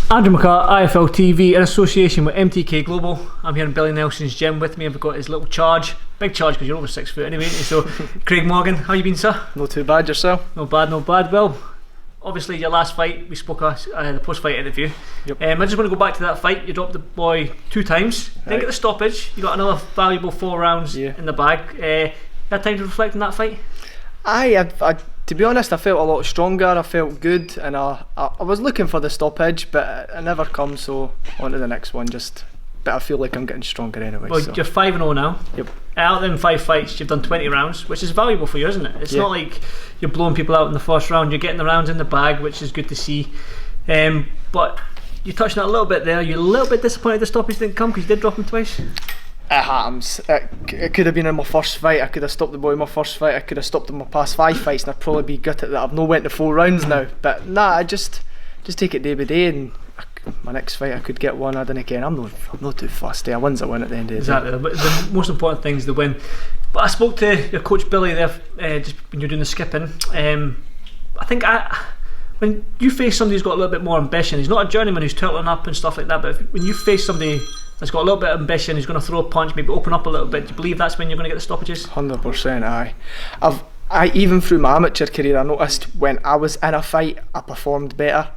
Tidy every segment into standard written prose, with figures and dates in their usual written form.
Andrew McCART, IFL TV, in association with MTK Global. I'm here in Billy Nelson's gym with me. I've got his little charge, big charge because you're over 6 foot anyway. So, Craig Morgan, how you been, sir? Not too bad, yourself? Not bad, not bad. Well, obviously your last fight, we spoke the post-fight interview. Yep. I just want to go back to that fight. You dropped the boy 2 times, didn't get the stoppage. You got another valuable 4 rounds in the bag. You had time to reflect on that fight? I to be honest, I felt a lot stronger. I felt good, and I was looking for the stoppage, but it never comes. So on to the next one. But I feel like I'm getting stronger anyway. Well, so. you're 5-0 now. Yep. Out of them 5 fights, you've done 20 rounds, which is valuable for you, isn't it? It's not like you're blowing people out in the first round. You're getting the rounds in the bag, which is good to see. But you touched on it a little bit there. You're a little bit disappointed the stoppage didn't come because you did drop him twice. It happens. It could have been in my first fight. I could have stopped the boy in my first fight. I could have stopped him in my past 5 fights, and I'd probably be gutted that I've not went to 4 rounds now. But nah, I just take it day by day, and my next fight I could get one. I don't care. I'm not too fussed. A win's a win at the end of the day. Exactly. The most important thing is the win. But I spoke to your coach Billy there just when you're doing the skipping. I think when you face somebody who's got a little bit more ambition, he's not a journeyman who's turtling up and stuff like that, but when you face somebody that's got a little bit of ambition, who's going to throw a punch, maybe open up a little bit, do you believe that's when you're going to get the stoppages? 100%. I even through my amateur career, I noticed when I was in a fight, I performed better.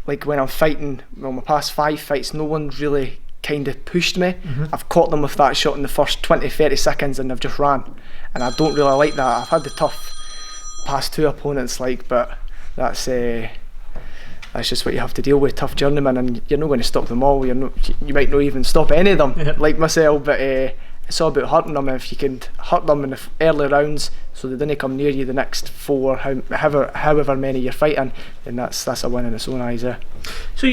Like when I'm fighting, my past 5 fights, no one really kind of pushed me. I've caught them with that shot in the first 20-30 seconds and they've just ran, and I don't really like that. I've had the tough past 2 opponents, but that's just what you have to deal with, tough journeymen, and you're not going to stop them all. You might not even stop any of them, like myself, but it's all about hurting them. If you can hurt them in the early rounds so they didn't come near you the next 4, however many you're fighting, then that's a win in its own eyes. So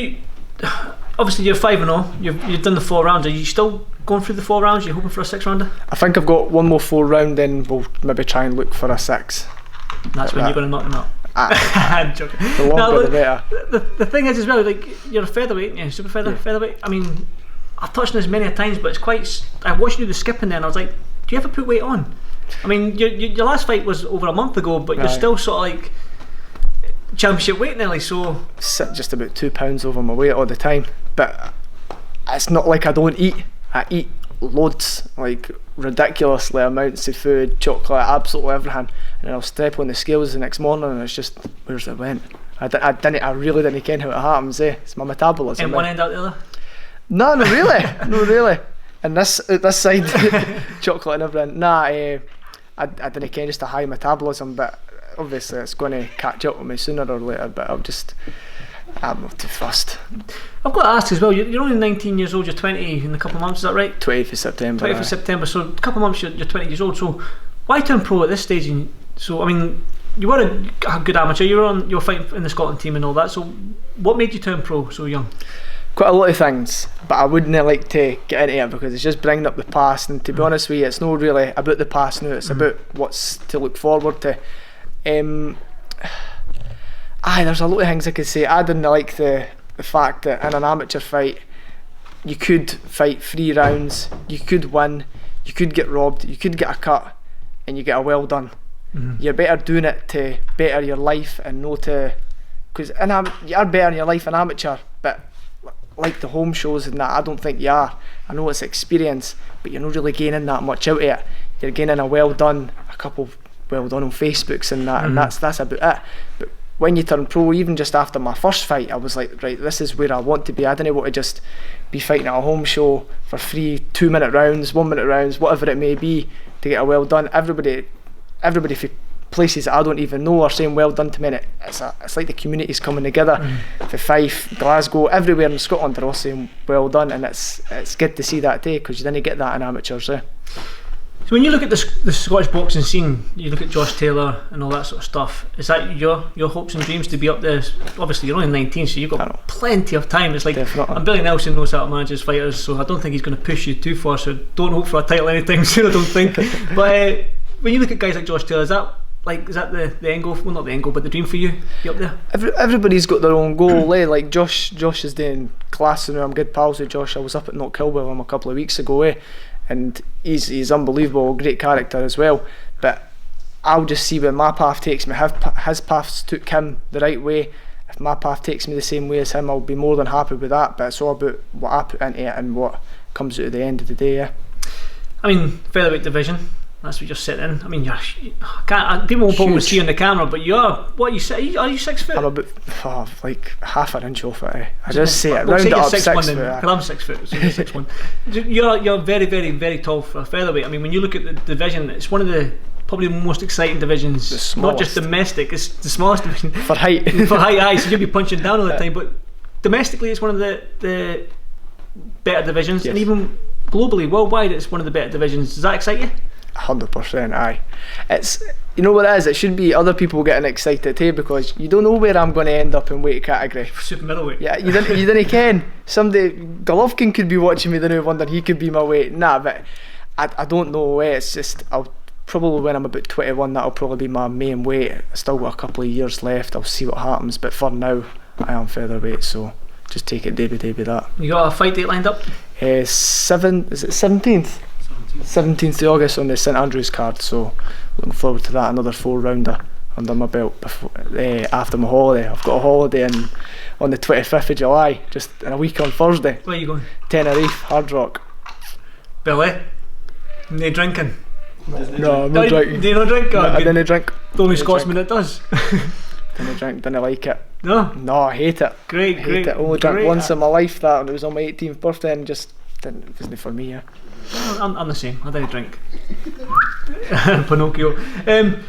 obviously you're 5-0, you've done the 4 rounds. Are you still going through the 4 rounds? Are you hoping for a 6 rounder? I think I've got one more 4 round, then we'll maybe try and look for a 6. That's when you're going to knock them out. I'm joking. The longer the better. The thing is as well, like, you're a featherweight, super featherweight. I mean, I've touched on this many times, but it's quite. I watched you do the skipping there, and I was like, do you ever put weight on? I mean, your last fight was over a month ago, but you're still sort of like championship weight nearly. So sit just about 2 pounds over my weight all the time, but it's not like I don't eat. I eat loads, like ridiculously amounts of food, chocolate, absolutely everything, and I'll step on the scales the next morning and it's just, where's it went? I really didn't ken how it happens. It's my metabolism. And one end out the other? No, not really. No, really. And this side, chocolate and everything. Nah, I didn't ken, just a high metabolism, but obviously it's going to catch up with me sooner or later. But I'm not too fussed. I've got to ask as well, you're only 19 years old, you're 20 in a couple of months, is that right? 20th of September. 20th of September, so a couple of months you're 20 years old, so why turn pro at this stage? So, I mean, you were a good amateur, you were fighting in the Scotland team and all that, so what made you turn pro so young? Quite a lot of things, but I wouldn't like to get into it because it's just bringing up the past, and to be honest with you, it's not really about the past now, it's about what's to look forward to. There's a lot of things I could say. I didn't like the fact that in an amateur fight you could fight 3 rounds, you could win, you could get robbed, you could get a cut, and you get a well done. You're better doing it to better your life and not to, because you're better in your life in amateur, but like the home shows and that, I don't think you are. I know it's experience, but you're not really gaining that much out of it. You're gaining a well done, a couple well done on Facebooks and that, and that's about it. But when you turn pro, even just after my first fight, I was like, right, this is where I want to be. I didn't want to just be fighting at a home show for 3 2-minute rounds, 1-minute rounds, whatever it may be, to get a well done. Everybody for places that I don't even know are saying well done to me, and it's like the community's coming together. For Fife, Glasgow, everywhere in Scotland, they're all saying well done, and it's good to see that day, because you didn't get that in amateurs. So when you look at the Scottish boxing scene, you look at Josh Taylor and all that sort of stuff, is that your hopes and dreams to be up there? Obviously you're only 19, so you've got plenty of time. It's like, and Billy Nelson knows how to manage his fighters, so I don't think he's going to push you too far, so don't hope for a title anytime soon, I don't think. But when you look at guys like Josh Taylor, is that the end goal? Well, not the end goal, but the dream for you, be up there? Everybody's got their own goal. Like Josh is doing class, and I'm good pals with Josh. I was up at Knockhill with him a couple of weeks ago, and he's unbelievable, great character as well. But I'll just see where my path takes me. His paths took him the right way, if my path takes me the same way as him, I'll be more than happy with that. But it's all about what I put into it and what comes out at the end of the day. Yeah. I mean, featherweight division. That's what you're sitting in. I mean, people won't probably see on the camera, but you are. What you say? Are you 6 foot? I'm about like half an inch off it. I just say it. Round it up 6 foot. I'm 6 foot. So you're 6'1". You're very, very, very tall for a featherweight. I mean, when you look at the division, it's one of the probably most exciting divisions. Not just domestic. It's the smallest division for height. For height, aye. So you'll be punching down all the time. But domestically, it's one of the better divisions, and even globally, worldwide, it's one of the better divisions. Does that excite you? 100%, aye. It's, you know what it is, it should be other people getting excited too, because you don't know where I'm going to end up in weight category. Super middleweight. Yeah, you didn't ken. Somebody, Golovkin could be watching me the new wonder he could be my weight. Nah, but I don't know. It's just, I'll probably, when I'm about 21, that'll probably be my main weight. I still got a couple of years left, I'll see what happens, but for now I am featherweight, so just take it day by day with that. You got a fight date lined up? Is it 17th? 17th of August on the St Andrews card, so looking forward to that. Another 4-rounder under my belt before, after my holiday. I've got a holiday on the 25th of July, just in a week on Thursday. Where are you going? Tenerife, Hard Rock. Billy? No drinking? No, I'm not drinking. Do you not drink? I didn't drink. The only Scotsman that does. Didn't drink, didn't like it. No? No, I hate it. Great. Hate it. Only drank once in my life, that, and it was on my 18th birthday, and just it wasn't for me. Yeah. I'm the same. I didn't drink. Pinocchio. The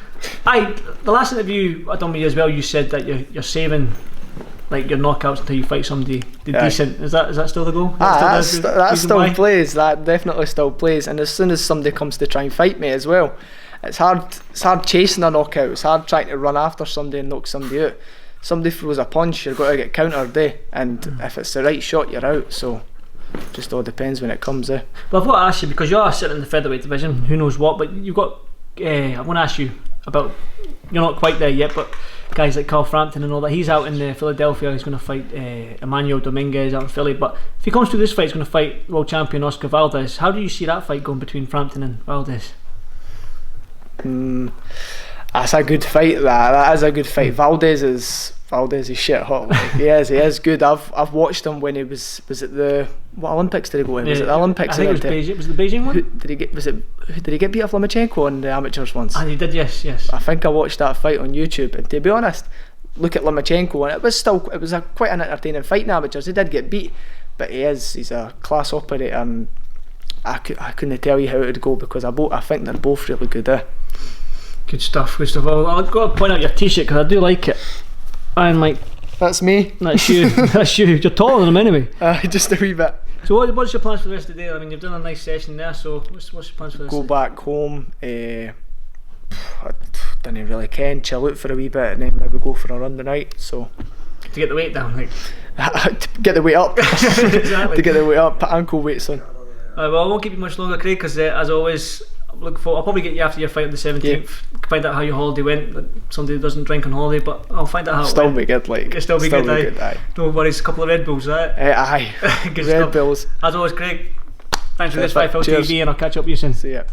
last interview I done with you as well, you said that you're saving like your knockouts until you fight somebody decent. Is that still the goal? That still plays. That definitely still plays. And as soon as somebody comes to try and fight me as well, it's hard chasing a knockout. It's hard trying to run after somebody and knock somebody out. Somebody throws a punch, you're going to get countered and if it's the right shot, you're out. So just all depends when it comes. Well, I've got to ask you, because you're sitting in the featherweight division, who knows what, but you've got I want to ask you about, you're not quite there yet, but guys like Carl Frampton and all that, he's out in Philadelphia. He's going to fight Emmanuel Dominguez out in Philly, but if he comes through this fight, he's going to fight world champion Oscar Valdez. How do you see that fight going between Frampton and Valdez? That's a good fight. That is a good fight. Valdez is shit hot. Like, he is good. I've watched him when he was at what Olympics did he go in? Was it the Olympics? I think it was Beijing. Was it the Beijing one? Did he get beat off Lomachenko on the amateurs once? He did. Yes. I think I watched that fight on YouTube, and to be honest, look at Lomachenko, and it was quite an entertaining fight in amateurs. He did get beat, but he's a class operator, and I couldn't tell you how it would go, because I think they're both really good. Good stuff. Well, I've got to point out your t-shirt, because I do like it. And like, that's me. That's you. That's you. You're taller than him anyway. Just a wee bit. So what's your plans for the rest of the day? I mean, you've done a nice session there, so what's your plans for this? Go back home, I didn't really care, chill out for a wee bit, and then maybe go for a run tonight. So to get the weight down, like to get the weight up. Exactly. To get the weight up, put ankle weights on. Well, I won't keep you much longer, Craig, because as always, I'll probably get you after your fight on the 17th. Yeah. Find out how your holiday went. Like, somebody who doesn't drink on holiday, but I'll find out how it went. Be good, like. It'll still be good, aye. Don't worry, it's a couple of Red Bulls, right? Aye. Good Red stuff. Bulls. As always, Craig, thanks for this 5Ft TV, and I'll catch up with you soon. See ya.